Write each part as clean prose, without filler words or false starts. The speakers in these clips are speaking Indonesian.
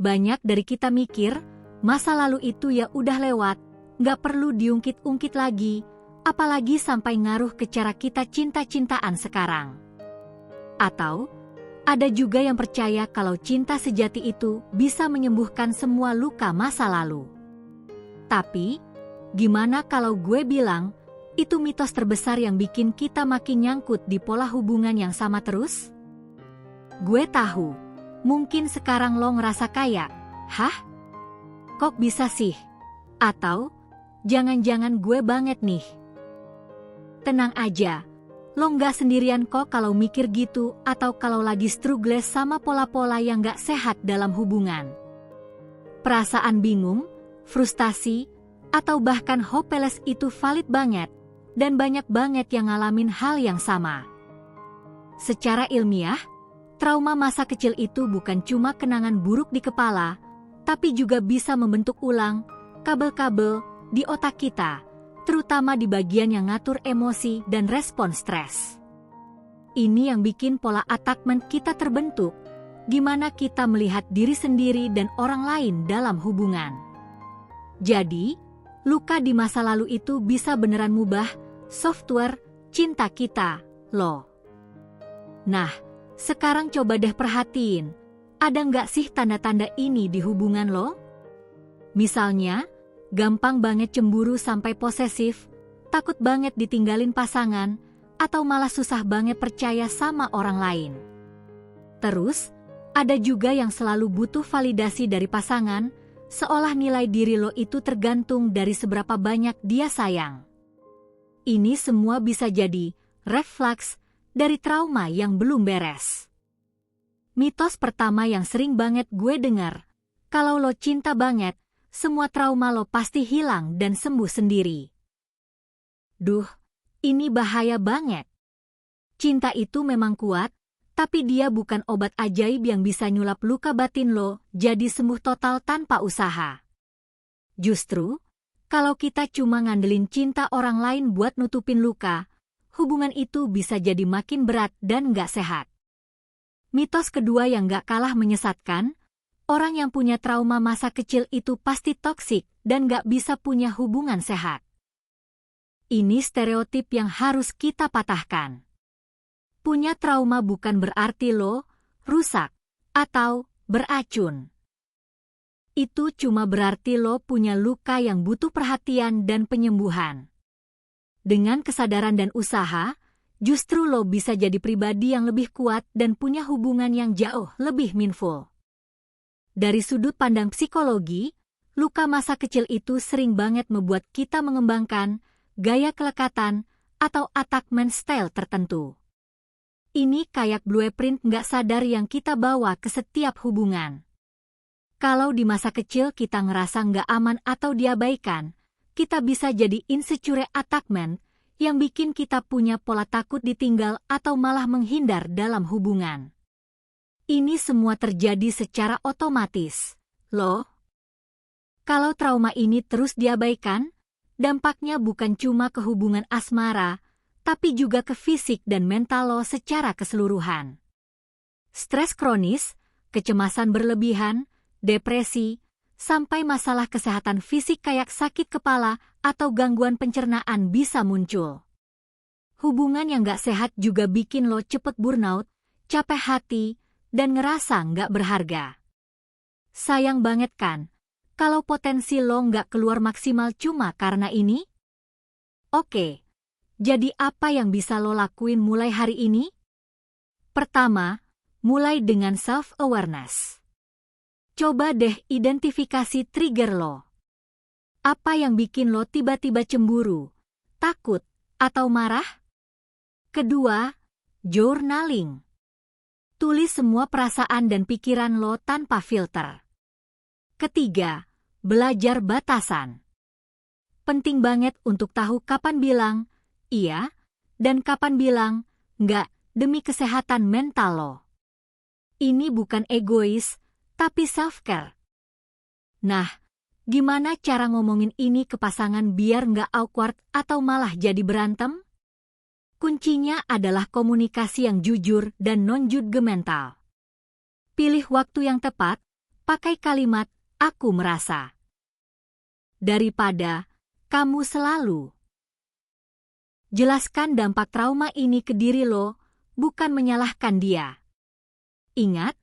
Banyak dari kita mikir, masa lalu itu ya udah lewat, nggak perlu diungkit-ungkit lagi, apalagi sampai ngaruh ke cara kita cinta-cintaan sekarang. Atau, ada juga yang percaya kalau cinta sejati itu bisa menyembuhkan semua luka masa lalu. Tapi, gimana kalau gue bilang, itu mitos terbesar yang bikin kita makin nyangkut di pola hubungan yang sama terus? Gue tahu, mungkin sekarang lo ngerasa kayak, hah? Kok bisa sih? Atau, jangan-jangan gue banget nih. Tenang aja, lo nggak sendirian kok kalau mikir gitu atau kalau lagi struggle sama pola-pola yang nggak sehat dalam hubungan. Perasaan bingung, frustasi, atau bahkan hopeless itu valid banget, dan banyak banget yang ngalamin hal yang sama. Secara ilmiah, trauma masa kecil itu bukan cuma kenangan buruk di kepala, tapi juga bisa membentuk ulang kabel-kabel di otak kita, terutama di bagian yang ngatur emosi dan respon stres. Ini yang bikin pola attachment kita terbentuk, gimana kita melihat diri sendiri dan orang lain dalam hubungan. Jadi, luka di masa lalu itu bisa beneran mubah software cinta kita, loh. Nah, sekarang coba deh perhatiin, ada nggak sih tanda-tanda ini di hubungan lo? Misalnya, gampang banget cemburu sampai posesif, takut banget ditinggalin pasangan, atau malah susah banget percaya sama orang lain. Terus, ada juga yang selalu butuh validasi dari pasangan, seolah nilai diri lo itu tergantung dari seberapa banyak dia sayang. Ini semua bisa jadi refleks dari trauma yang belum beres. Mitos pertama yang sering banget gue dengar, kalau lo cinta banget, semua trauma lo pasti hilang dan sembuh sendiri. Duh, ini bahaya banget. Cinta itu memang kuat, tapi dia bukan obat ajaib yang bisa nyulap luka batin lo jadi sembuh total tanpa usaha. Justru, kalau kita cuma ngandelin cinta orang lain buat nutupin luka, hubungan itu bisa jadi makin berat dan nggak sehat. Mitos kedua yang nggak kalah menyesatkan, orang yang punya trauma masa kecil itu pasti toksik dan nggak bisa punya hubungan sehat. Ini stereotip yang harus kita patahkan. Punya trauma bukan berarti lo rusak atau beracun. Itu cuma berarti lo punya luka yang butuh perhatian dan penyembuhan. Dengan kesadaran dan usaha, justru lo bisa jadi pribadi yang lebih kuat dan punya hubungan yang jauh lebih meaningful. Dari sudut pandang psikologi, luka masa kecil itu sering banget membuat kita mengembangkan gaya kelekatan atau attachment style tertentu. Ini kayak blueprint nggak sadar yang kita bawa ke setiap hubungan. Kalau di masa kecil kita ngerasa nggak aman atau diabaikan, kita bisa jadi insecure attachment yang bikin kita punya pola takut ditinggal atau malah menghindar dalam hubungan. Ini semua terjadi secara otomatis, loh. Kalau trauma ini terus diabaikan, dampaknya bukan cuma ke hubungan asmara, tapi juga ke fisik dan mental lo secara keseluruhan. Stres kronis, kecemasan berlebihan, depresi, sampai masalah kesehatan fisik kayak sakit kepala atau gangguan pencernaan bisa muncul. Hubungan yang gak sehat juga bikin lo cepet burnout, capek hati, dan ngerasa gak berharga. Sayang banget kan, kalau potensi lo gak keluar maksimal cuma karena ini? Oke, jadi apa yang bisa lo lakuin mulai hari ini? Pertama, mulai dengan self-awareness. Coba deh identifikasi trigger lo. Apa yang bikin lo tiba-tiba cemburu, takut, atau marah? Kedua, journaling. Tulis semua perasaan dan pikiran lo tanpa filter. Ketiga, belajar batasan. Penting banget untuk tahu kapan bilang iya dan kapan bilang enggak demi kesehatan mental lo. Ini bukan egois, tapi self-care. Nah, gimana cara ngomongin ini ke pasangan biar nggak awkward atau malah jadi berantem? Kuncinya adalah komunikasi yang jujur dan non-judgmental. Pilih waktu yang tepat, pakai kalimat "aku merasa" daripada "kamu selalu". Jelaskan dampak trauma ini ke diri lo, bukan menyalahkan dia. Ingat,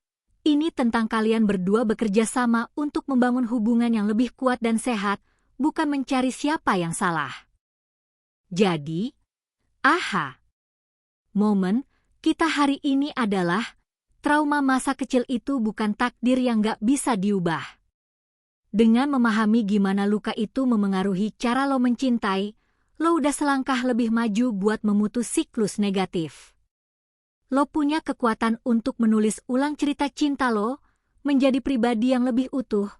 ini tentang kalian berdua bekerja sama untuk membangun hubungan yang lebih kuat dan sehat, bukan mencari siapa yang salah. Jadi, momen kita hari ini adalah trauma masa kecil itu bukan takdir yang gak bisa diubah. Dengan memahami gimana luka itu memengaruhi cara lo mencintai, lo udah selangkah lebih maju buat memutus siklus negatif. Lo punya kekuatan untuk menulis ulang cerita cinta lo, menjadi pribadi yang lebih utuh,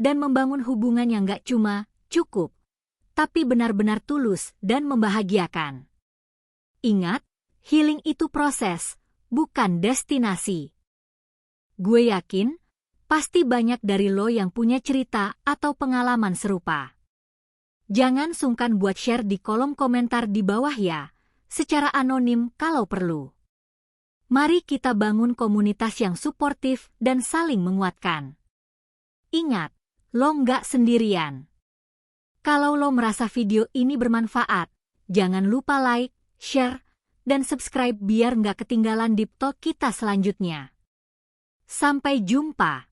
dan membangun hubungan yang gak cuma cukup, tapi benar-benar tulus dan membahagiakan. Ingat, healing itu proses, bukan destinasi. Gue yakin, pasti banyak dari lo yang punya cerita atau pengalaman serupa. Jangan sungkan buat share di kolom komentar di bawah ya, secara anonim kalau perlu. Mari kita bangun komunitas yang suportif dan saling menguatkan. Ingat, lo nggak sendirian. Kalau lo merasa video ini bermanfaat, jangan lupa like, share, dan subscribe biar nggak ketinggalan deep talk kita selanjutnya. Sampai jumpa.